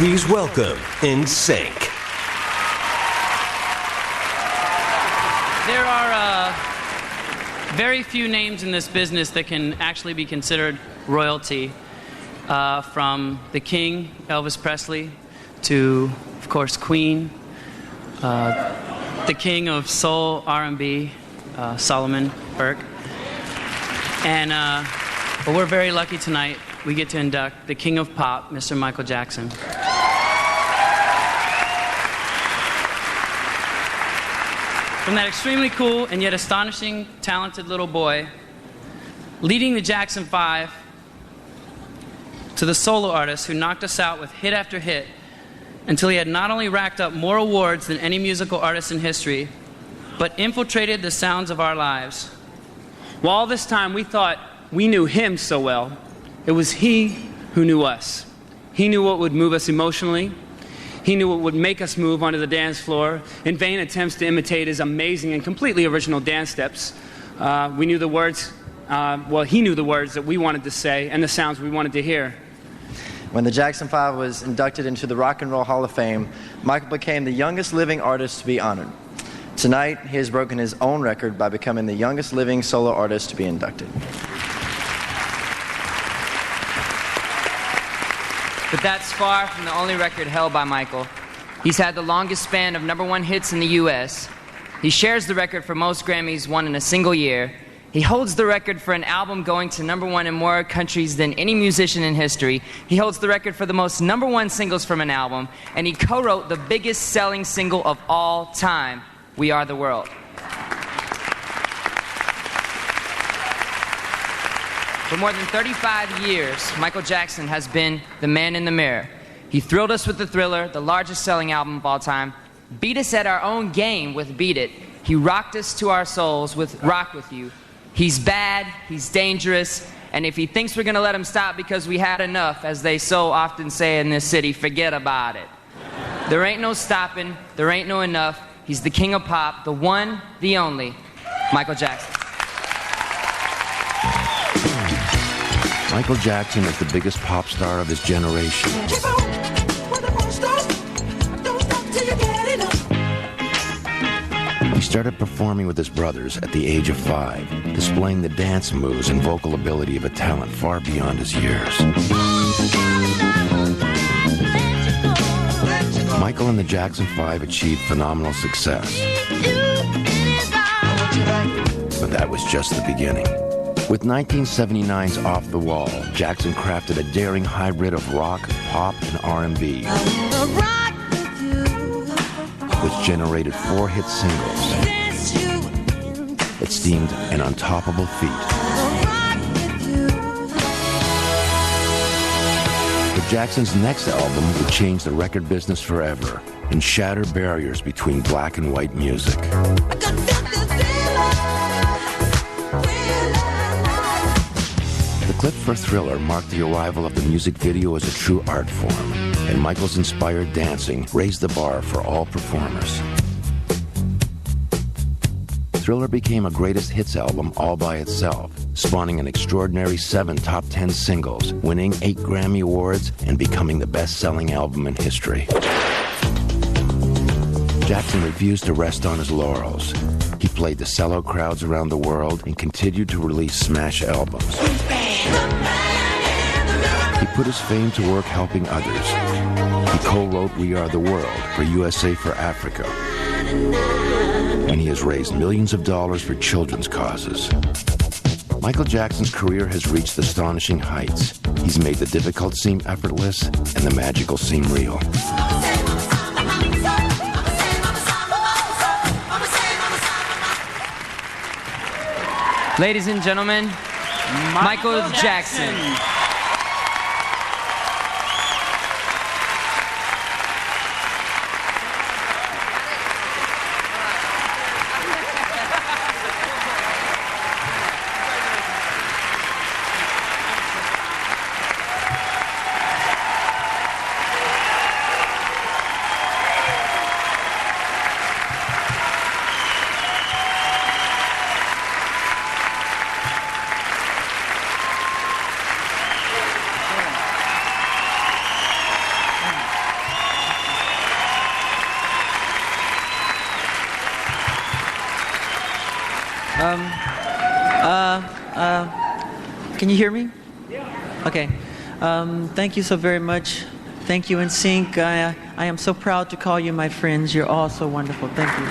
Please welcome NSYNC. There are very few names in this business that can actually be considered royalty, from the King, Elvis Presley, to, of course, Queen, the King of Soul R&B, Solomon Burke. And but we're very lucky tonight. We get to induct the King of Pop, Mr. Michael Jackson. From that extremely cool and yet astonishing, talented little boy, leading the Jackson 5, to the solo artist who knocked us out with hit after hit until he had not only racked up more awards than any musical artist in history, but infiltrated the sounds of our lives. Well, all this time we thought we knew him so well. It was he who knew us. He knew what would move us emotionally. He knew what would make us move onto the dance floor in vain attempts to imitate his amazing and completely original dance steps. We knew the words, he knew the words that we wanted to say and the sounds we wanted to hear. When the Jackson 5 was inducted into the Rock and Roll Hall of Fame, Michael became the youngest living artist to be honored. Tonight, he has broken his own record by becoming the youngest living solo artist to be inducted. But that's far from the only record held by Michael. He's had the longest span of #1 hits in the U.S. He shares the record for most Grammys won in a single year. He holds the record for an album going to #1 in more countries than any musician in history. He holds the record for the most #1 singles from an album. And he co-wrote the biggest selling single of all time, We Are the World. For more than 35 years, Michael Jackson has been the man in the mirror. He thrilled us with the Thriller, the largest selling album of all time, beat us at our own game with Beat It. He rocked us to our souls with Rock With You. He's bad, he's dangerous, and if he thinks we're gonna let him stop because we had enough, as they so often say in this city, forget about it. There ain't no stopping, there ain't no enough. He's the king of pop, the one, the only, Michael Jackson. Michael Jackson is the biggest pop star of his generation. He started performing with his brothers at the age of 5, displaying the dance moves and vocal ability of a talent far beyond his years. Michael and the Jackson 5 achieved phenomenal success. But that was just the beginning. With 1979's Off the Wall, Jackson crafted a daring hybrid of rock, pop, and R&B, which generated 4 hit singles that steamed an untoppable feat. But Jackson's next album would change the record business forever and shatter barriers between black and white music. The clip for Thriller marked the arrival of the music video as a true art form, and Michael's inspired dancing raised the bar for all performers. Thriller became a greatest hits album all by itself, spawning an extraordinary 7 top 10 singles, winning 8 Grammy Awards, and becoming the best-selling album in history. Jackson refused to rest on his laurels. He played to sellout crowds around the world and continued to release smash albums. He put his fame to work helping others. He co-wrote We Are the World for USA for Africa. And he has raised millions of dollars for children's causes. Michael Jackson's career has reached astonishing heights. He's made the difficult seem effortless and the magical seem real. Ladies and gentlemen, Michael Jackson. Can you hear me? Yeah. Okay. Thank you so very much. Thank you, NSYNC. I am so proud to call you my friends. You're all so wonderful. Thank you.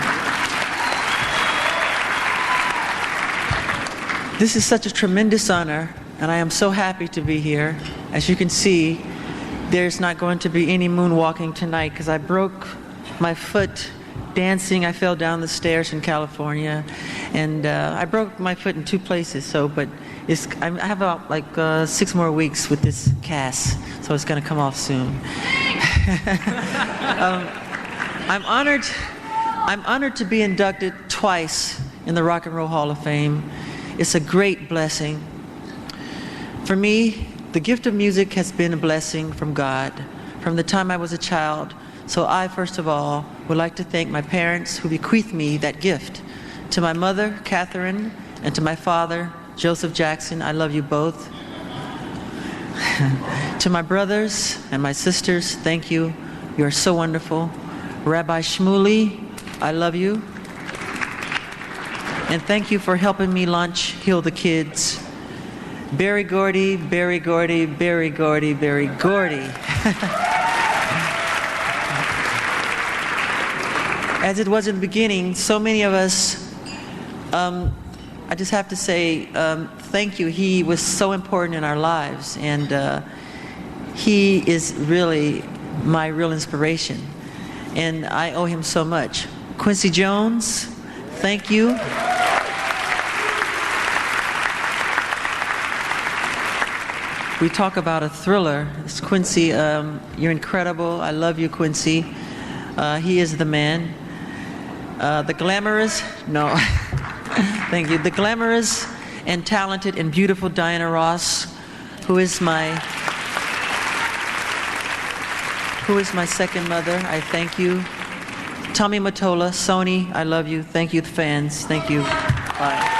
This is such a tremendous honor, and I am so happy to be here. As you can see, there's not going to be any moonwalking tonight because I broke my foot dancing. I fell down the stairs in California, and I broke my foot in 2 places. But I have about 6 more weeks with this cast, so it's going to come off soon. I'm honored to be inducted twice in the Rock and Roll Hall of Fame. It's a great blessing. For me, the gift of music has been a blessing from God from the time I was a child. So I, first of all, would like to thank my parents who bequeathed me that gift. To my mother, Catherine, and to my father, Joseph Jackson, I love you both. To my brothers and my sisters, thank you. You are so wonderful. Rabbi Shmuley, I love you. And thank you for helping me launch Heal the Kids. Berry Gordy, Berry Gordy, Berry Gordy, Berry Gordy. As it was in the beginning, so many of us, I just have to say thank you. He was so important in our lives, and he is really my real inspiration, and I owe him so much. Quincy Jones, thank you. We talk about a thriller. It's Quincy, you're incredible. I love you, Quincy. He is the man. The glamorous, no, thank you. The glamorous and talented and beautiful Diana Ross, who is my second mother. I thank you. Tommy Mottola, Sony, I love you. Thank you, the fans. Thank you. Bye.